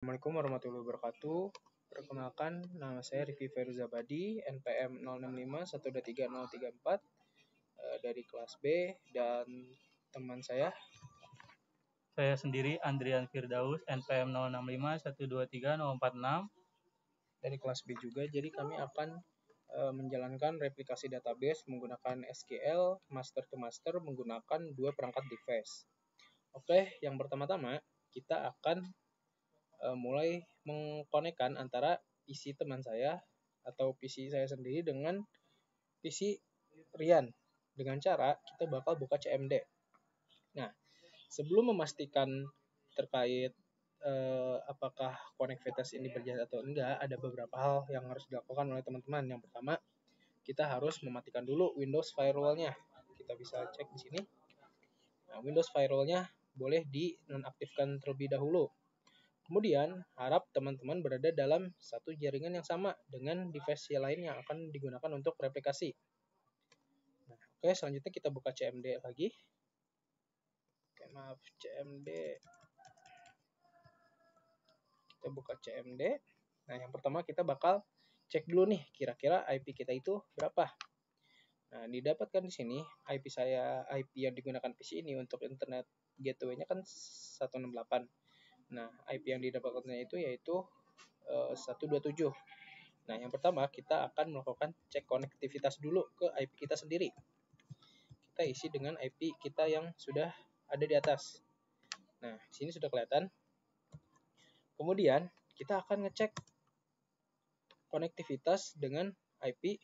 Assalamualaikum warahmatullahi wabarakatuh. Perkenalkan, nama saya Rifki Feruzabadi, NPM 0651230034 dari kelas B, dan teman saya sendiri Andrian Firdaus, NPM 0651230046 dari kelas B juga. Jadi kami akan menjalankan replikasi database menggunakan SQL master to master menggunakan dua perangkat device. Oke, yang pertama-tama kita akan mulai mengkonekkan antara PC teman saya atau PC saya sendiri dengan PC Rian dengan cara kita bakal buka CMD. Nah, sebelum memastikan terkait apakah konektivitas ini berjalan atau enggak, ada beberapa hal yang harus dilakukan oleh teman-teman. Yang pertama, kita harus mematikan dulu Windows firewall-nya. Kita bisa cek di sini. Nah, Windows firewall-nya boleh dinonaktifkan terlebih dahulu. Kemudian, harap teman-teman berada dalam satu jaringan yang sama dengan device lain yang akan digunakan untuk replikasi. Nah, oke, selanjutnya kita buka CMD lagi. Oke, maaf, CMD. Kita buka CMD. Nah, yang pertama kita bakal cek dulu nih, kira-kira IP kita itu berapa. Nah, didapatkan di sini IP yang digunakan PC ini untuk internet gateway-nya kan 168. Nah, IP yang didapatkannya itu yaitu 127. Nah, yang pertama kita akan melakukan cek konektivitas dulu ke IP kita sendiri. Kita isi dengan IP kita yang sudah ada di atas. Nah, di sini sudah kelihatan. Kemudian, kita akan ngecek konektivitas dengan IP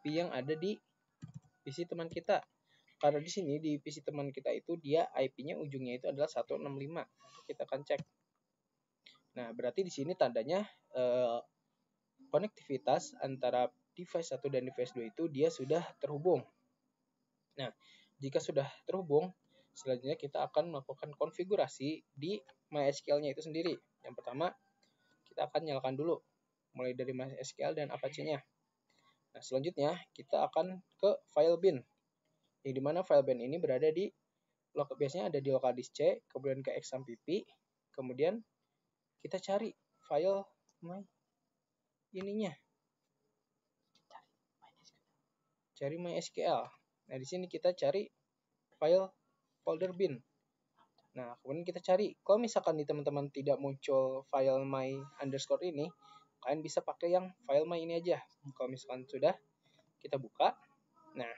yang ada di PC teman kita. Karena di sini di PC teman kita itu dia IP-nya ujungnya itu adalah 165. Kita akan cek. Nah, berarti di sini tandanya konektivitas antara device 1 dan device 2 itu dia sudah terhubung. Nah, jika sudah terhubung, selanjutnya kita akan melakukan konfigurasi di MySQL-nya itu sendiri. Yang pertama, kita akan nyalakan dulu, mulai dari MySQL dan Apache-nya. Nah, selanjutnya kita akan ke file bin, yang dimana file bin ini berada di biasanya ada di local disk C, kemudian ke exampp, kemudian kita cari file cari MySQL. Nah, di sini kita cari file folder bin. Nah, kemudian kita cari. Kalau misalkan di teman-teman tidak muncul file my underscore ini, kalian bisa pakai yang file my ini aja. Kalau misalkan sudah, kita buka. Nah,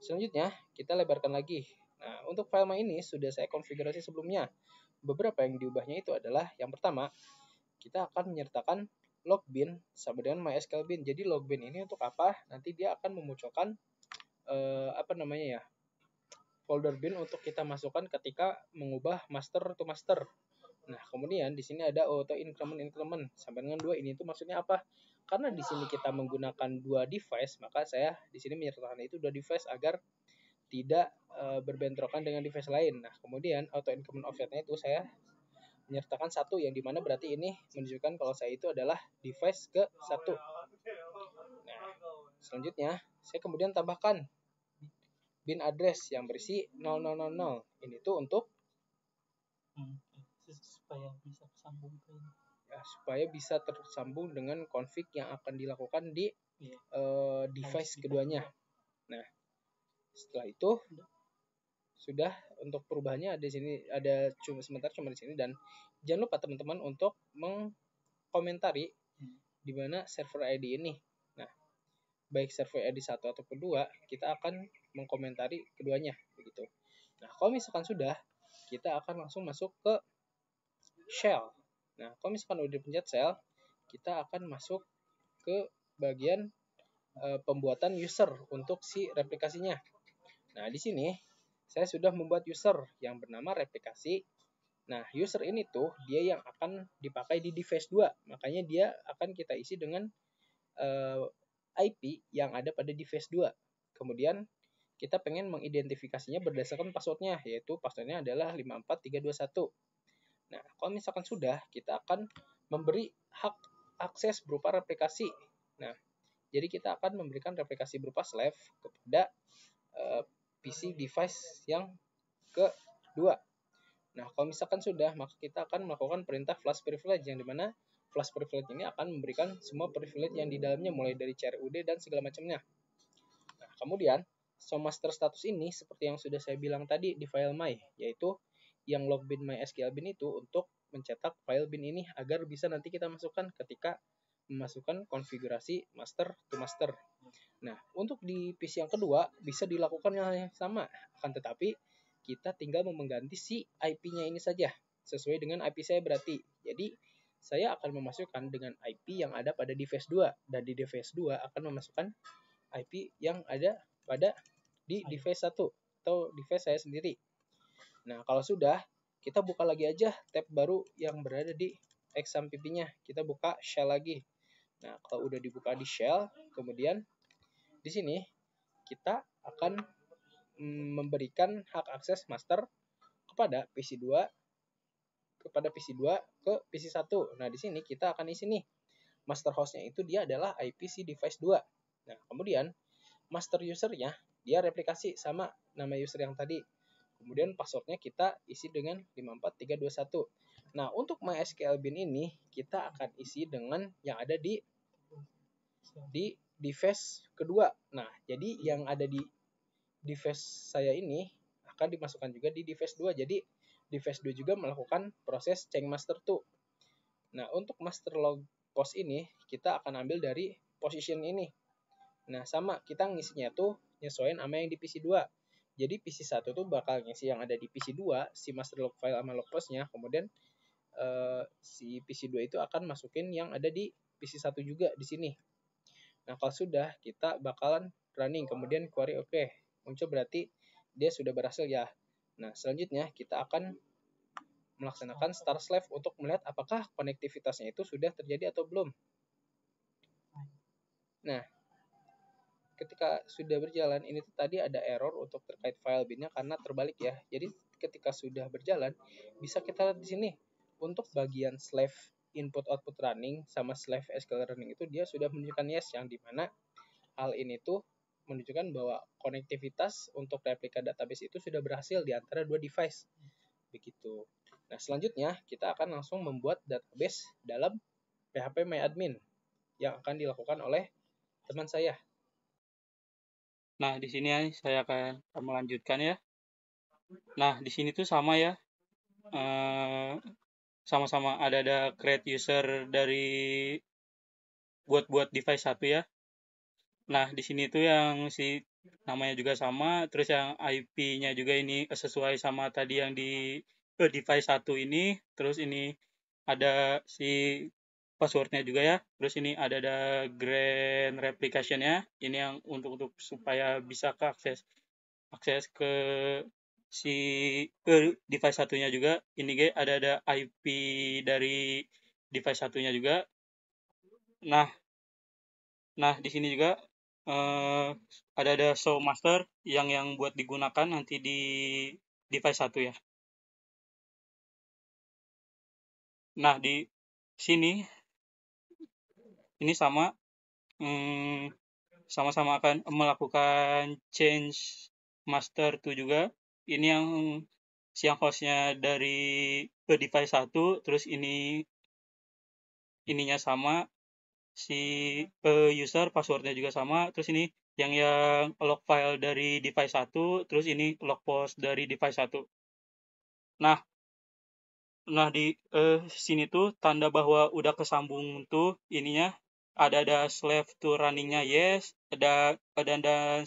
selanjutnya kita lebarkan lagi. Nah, untuk file my ini sudah saya konfigurasi sebelumnya. Beberapa yang diubahnya itu adalah yang pertama, kita akan menyertakan logbin sama dengan MySQL bin. Jadi logbin ini untuk apa? Nanti dia akan memunculkan folder bin untuk kita masukkan ketika mengubah master to master. Nah, kemudian di sini ada auto increment sampai dengan 2. Ini itu maksudnya apa? Karena di sini kita menggunakan dua device, maka saya di sini menyertakan itu dua device agar tidak berbentrokan dengan device lain. Nah, kemudian auto increment offsetnya itu saya menyertakan 1, yang dimana berarti ini menunjukkan kalau saya itu adalah device ke 1. Nah, selanjutnya saya kemudian tambahkan bin address yang berisi 0000. Ini tuh untuk supaya bisa tersambung ke ini. Ya, supaya bisa tersambung dengan config yang akan dilakukan di device keduanya. Nah, setelah itu sudah untuk perubahannya ada di sini, ada cuma di sini, dan jangan lupa teman-teman untuk mengkomentari di mana server ID ini. Nah, baik server ID 1 ataupun 2, kita akan mengkomentari keduanya begitu. Nah, kalau misalkan sudah, kita akan langsung masuk ke shell. Nah, kalau misalkan udah dipencet shell, kita akan masuk ke bagian pembuatan user untuk si replikasinya. Nah, di sini saya sudah membuat user yang bernama replikasi. Nah, user ini tuh dia yang akan dipakai di device 2. Makanya dia akan kita isi dengan IP yang ada pada device 2. Kemudian kita pengen mengidentifikasinya berdasarkan passwordnya, yaitu passwordnya adalah 54321. Nah, kalau misalkan sudah, kita akan memberi hak akses berupa replikasi. Nah, jadi kita akan memberikan replikasi berupa slave kepada PC device yang kedua. Nah, kalau misalkan sudah, maka kita akan melakukan perintah flash privilege, yang dimana flash privilege ini akan memberikan semua privilege yang di dalamnya, mulai dari CRUD dan segala macamnya. Nah, kemudian show master status ini seperti yang sudah saya bilang tadi di file my, yaitu yang logbin MySQL bin itu untuk mencetak file bin ini agar bisa nanti kita masukkan ketika memasukkan konfigurasi master to master. Nah, untuk di PC yang kedua bisa dilakukan yang sama, akan tetapi kita tinggal mengganti si IP-nya ini saja sesuai dengan IP saya berarti. Jadi saya akan memasukkan dengan IP yang ada pada device 2, dan di device 2 akan memasukkan IP yang ada pada di device 1 atau device saya sendiri. Nah, kalau sudah, kita buka lagi aja tab baru yang berada di XAMPP-nya. Kita buka shell lagi. Nah, kalau udah dibuka di shell, kemudian di sini kita akan memberikan hak akses master kepada PC2 ke PC1. Nah, di sini kita akan isi nih. Master host-nya itu dia adalah IP si device 2. Nah, kemudian master user-nya dia replikasi sama nama user yang tadi. Kemudian password-nya kita isi dengan 54321. Nah, untuk MySQL bin ini kita akan isi dengan yang ada di device kedua. Nah, jadi yang ada di device saya ini akan dimasukkan juga di device 2. Jadi device 2 juga melakukan proses change master to. Nah, untuk master log post ini kita akan ambil dari position ini. Nah, sama kita ngisinya tuh nyesuaiin sama yang di PC 2. Jadi PC1 tuh bakal ngisi yang ada di PC2, si master log file sama log postnya, kemudian si PC2 itu akan masukin yang ada di PC1 juga di sini. Nah, kalau sudah, kita bakalan running, kemudian query oke. Muncul berarti dia sudah berhasil ya. Nah, selanjutnya kita akan melaksanakan start slave untuk melihat apakah konektivitasnya itu sudah terjadi atau belum. Nah, ketika sudah berjalan, ini tuh tadi ada error untuk terkait file bin-nya karena terbalik ya. Jadi ketika sudah berjalan, bisa kita lihat di sini untuk bagian slave input output running sama slave SQL running itu dia sudah menunjukkan yes, yang dimana hal ini tuh menunjukkan bahwa konektivitas untuk replika database itu sudah berhasil di antara dua device. Begitu. Nah, selanjutnya kita akan langsung membuat database dalam PHP MyAdmin yang akan dilakukan oleh teman saya. Nah, di sini saya akan melanjutkan ya. Nah, di sini tuh sama ya. Sama-sama ada create user dari buat device 1 ya. Nah, di sini tuh yang si namanya juga sama, terus yang IP-nya juga ini sesuai sama tadi yang di device 1 ini, terus ini ada si passwordnya juga ya, terus ini ada grand replication-nya, ini yang untuk supaya bisa ke akses ke si device satunya juga, ini ada IP dari device satunya juga. Nah, di sini juga ada show master yang buat digunakan nanti di device 1 ya. Nah, di sini ini sama-sama akan melakukan change master to juga. Ini yang hostnya dari device 1, terus ininya sama, si user passwordnya juga sama, terus ini yang log file dari device 1, terus ini log post dari device 1. Nah di sini tuh tanda bahwa udah kesambung tuh ininya ada slave to runningnya yes, ada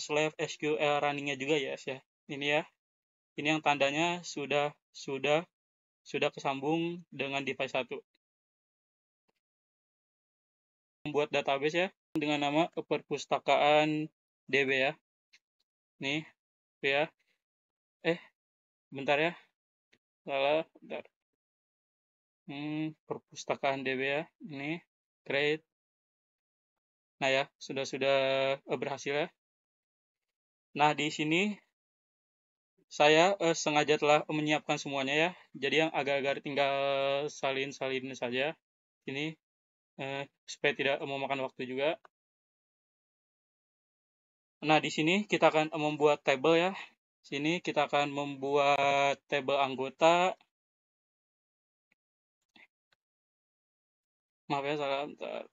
slave SQL runningnya juga yes ya. Ini ya. Ini yang tandanya sudah kesambung dengan device 1. Membuat database ya dengan nama perpustakaan DB ya. Nih, ya. Bentar ya. Salah, bentar. Perpustakaan DB ya. Ini create. Nah ya, sudah berhasil ya. Nah, di sini saya sengaja telah menyiapkan semuanya ya. Jadi yang agak-agak tinggal salin saja. Ini supaya tidak memakan waktu juga. Nah, di sini kita akan membuat table ya. Sini kita akan membuat tabel anggota. Maaf ya, salah bentar.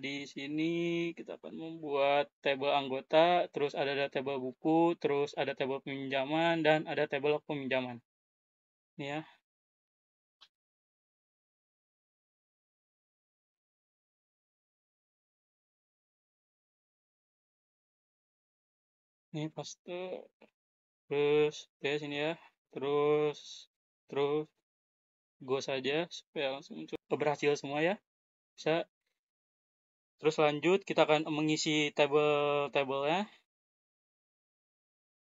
Di sini kita akan membuat tabel anggota, terus ada tabel buku, terus ada tabel peminjaman, dan ada tabel peminjaman. Ini ya. Ini paste. Terus ya sini ya. Terus go saja supaya langsung muncul. Berhasil semua ya. Bisa. Terus lanjut kita akan mengisi tabel-tabelnya.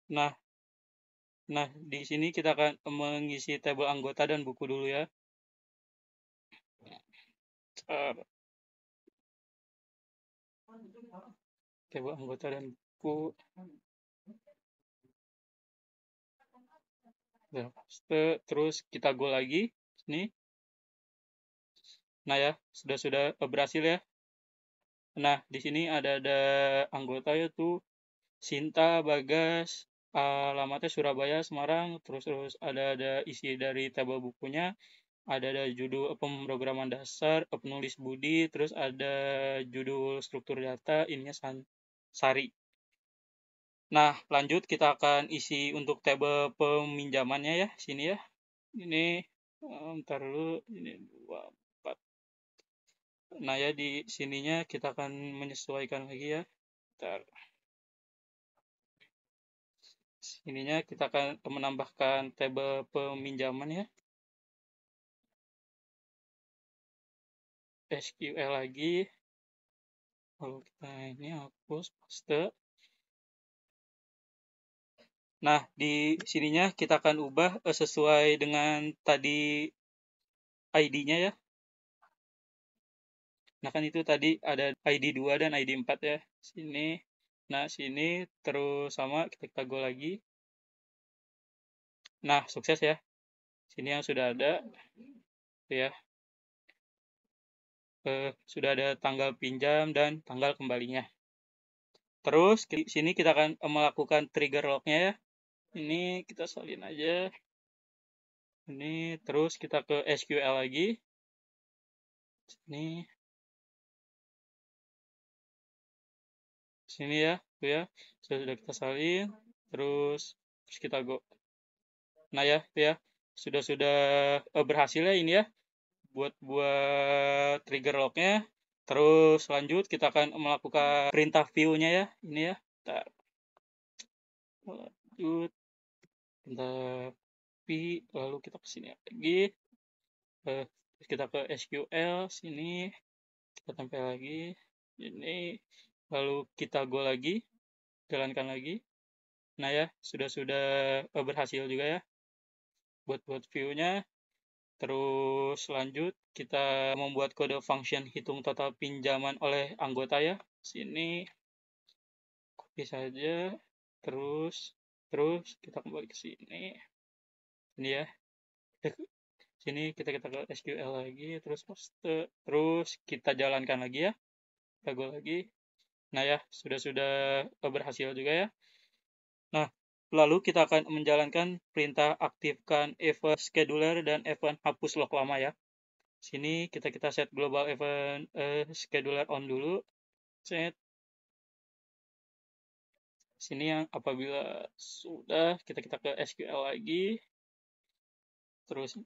Nah, di sini kita akan mengisi tabel anggota dan buku dulu ya. Tabel anggota dan buku. Terus kita go lagi. Sini. Nah ya, sudah berhasil ya. Nah, di sini ada anggota yaitu Sinta, Bagas, alamatnya Surabaya, Semarang, terus ada isi dari tabel bukunya, ada judul pemrograman dasar, penulis Budi, terus ada judul struktur data, ininya Sari. Nah, lanjut kita akan isi untuk tabel peminjamannya ya, sini ya. Ini ntar dulu, ini 2, 4. Nah ya, di sininya kita akan menyesuaikan lagi ya. Ntar. Sininya kita akan menambahkan tabel peminjaman ya. SQL lagi. Lalu kita ini hapus, paste. Nah, di sininya kita akan ubah sesuai dengan tadi ID-nya ya. Nah, kan itu tadi ada ID 2 dan ID 4 ya. Sini. Nah, sini terus sama kita go lagi. Nah, sukses ya. Sini yang sudah ada ya. Sudah ada tanggal pinjam dan tanggal kembalinya. Terus di sini kita akan melakukan trigger lock-nya ya. Ini kita salin aja. Ini terus kita ke SQL lagi. Sini ya, tuh ya. Sudah kita salin. Terus kita go. Nah ya, tuh ya. Sudah berhasil ya ini ya. Buat trigger lock-nya. Terus lanjut kita akan melakukan perintah view-nya ya. Ini ya. Bentar. Lanjut. Perintah v, lalu kita ke sini lagi. Terus kita ke SQL sini, kita tempel lagi ini, lalu kita go lagi, jalankan lagi. Nah ya, sudah berhasil juga ya buat view-nya. Terus lanjut kita membuat kode function hitung total pinjaman oleh anggota ya. Sini copy saja, terus kita kembali ke sini. Ini ya. Sini kita ke SQL lagi, terus paste, terus kita jalankan lagi ya. Kita go lagi. Nah ya, sudah berhasil juga ya. Nah, lalu kita akan menjalankan perintah aktifkan event scheduler dan event hapus log lama ya. Sini kita set global event scheduler on dulu. Set. Sini yang apabila sudah kita ke SQL lagi. Terus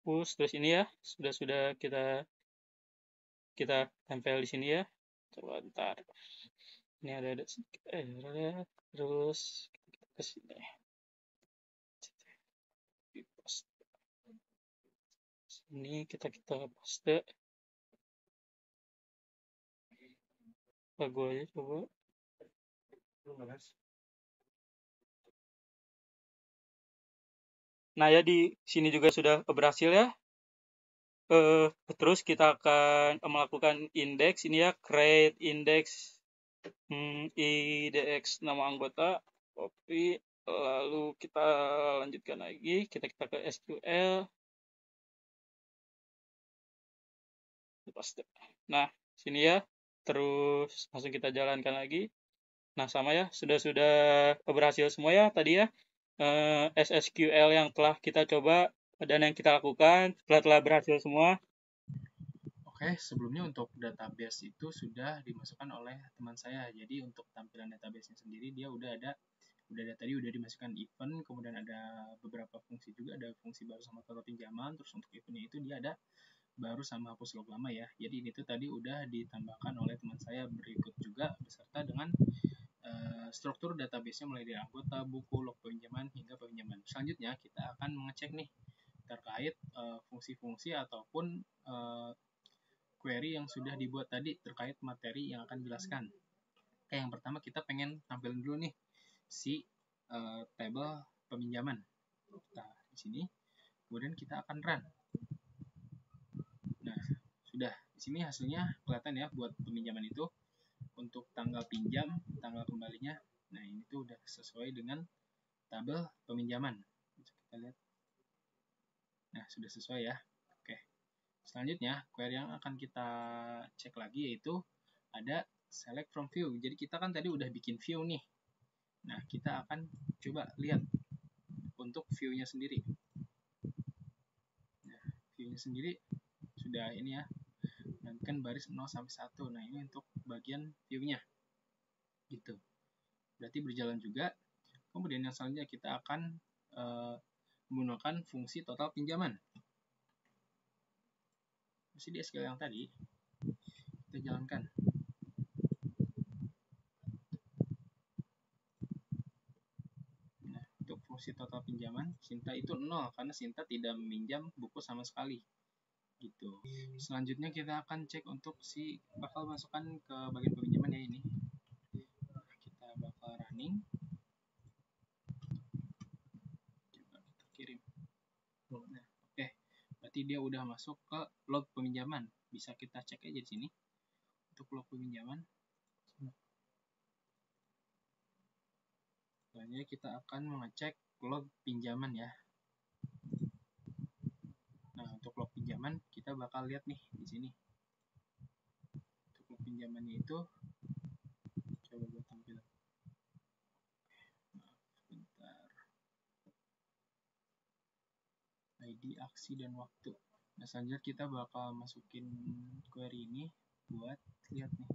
push, terus ini ya, sudah kita tempel di sini ya. Coba ntar. Ini ada sedikit error ya. Terus kita ke sini. Sini kita paste. Gue aja coba. Nah ya, di sini juga sudah berhasil ya. Terus kita akan melakukan index ini ya, create index IDX nama anggota, copy, lalu kita lanjutkan lagi, kita ke SQL. Nah, sini ya, terus langsung kita jalankan lagi. Nah, sama ya, sudah berhasil semua ya tadi ya. SSQL yang telah kita coba dan yang kita lakukan telah berhasil semua. Oke, sebelumnya untuk database itu sudah dimasukkan oleh teman saya. Jadi untuk tampilan database-nya sendiri dia udah tadi udah dimasukkan event, kemudian ada beberapa fungsi juga, ada fungsi baru sama total pinjaman, terus untuk eventnya itu dia ada baru sama hapus log lama ya. Jadi ini tuh tadi udah ditambahkan oleh teman saya berikut juga beserta dengan struktur database-nya mulai dari anggota, buku, log pinjaman hingga pinjaman. Selanjutnya kita akan mengecek nih terkait fungsi-fungsi ataupun query yang sudah dibuat tadi terkait materi yang akan dijelaskan. Oke, yang pertama kita pengen tampilin dulu nih si table peminjaman. Nah, di sini kemudian kita akan run. Nah, sudah di sini hasilnya kelihatan ya buat peminjaman itu untuk tanggal pinjam, tanggal kembalinya. Nah, ini tuh udah sesuai dengan tabel peminjaman. Bisa kita lihat. Nah, sudah sesuai ya. Oke. Selanjutnya, query yang akan kita cek lagi yaitu ada select from view. Jadi kita kan tadi udah bikin view nih. Nah, kita akan coba lihat untuk view-nya sendiri. Nah, view-nya sendiri sudah ini ya. Dan kan baris 0 sampai 1. Nah, ini untuk bagian view-nya. Gitu. Berarti berjalan juga. Kemudian yang selanjutnya kita akan menggunakan fungsi total pinjaman. Masih di SQL yang tadi. Kita jalankan. Nah, untuk fungsi total pinjaman, Sinta itu 0 karena Sinta tidak meminjam buku sama sekali. Gitu. Selanjutnya kita akan cek untuk si bakal masukkan ke bagian peminjaman ya ini. Kita bakal running. Coba kita kirim. Nah, oke. Berarti dia udah masuk ke log peminjaman. Bisa kita cek aja di sini. Untuk log peminjaman. Selanjutnya kita akan mengecek log pinjaman ya. Nah, untuk log pinjaman kita bakal lihat nih di sini. Untuk log pinjamannya itu coba gue tampil. Maaf, bentar. ID, aksi, dan waktu. Nah, selanjutnya kita bakal masukin query ini buat lihat nih.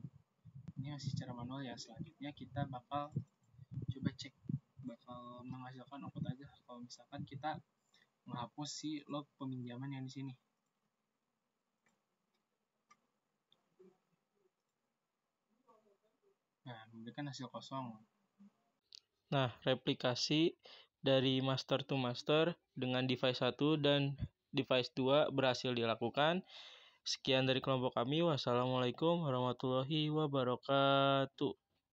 Ini masih secara manual ya. Selanjutnya kita bakal coba cek, bakal menghasilkan output aja. Kalau misalkan kita menghapus si log peminjaman yang di sini. Nah, memberikan hasil kosong. Nah, replikasi dari master to master dengan device 1 dan device 2 berhasil dilakukan. Sekian dari kelompok kami. Wassalamualaikum warahmatullahi wabarakatuh.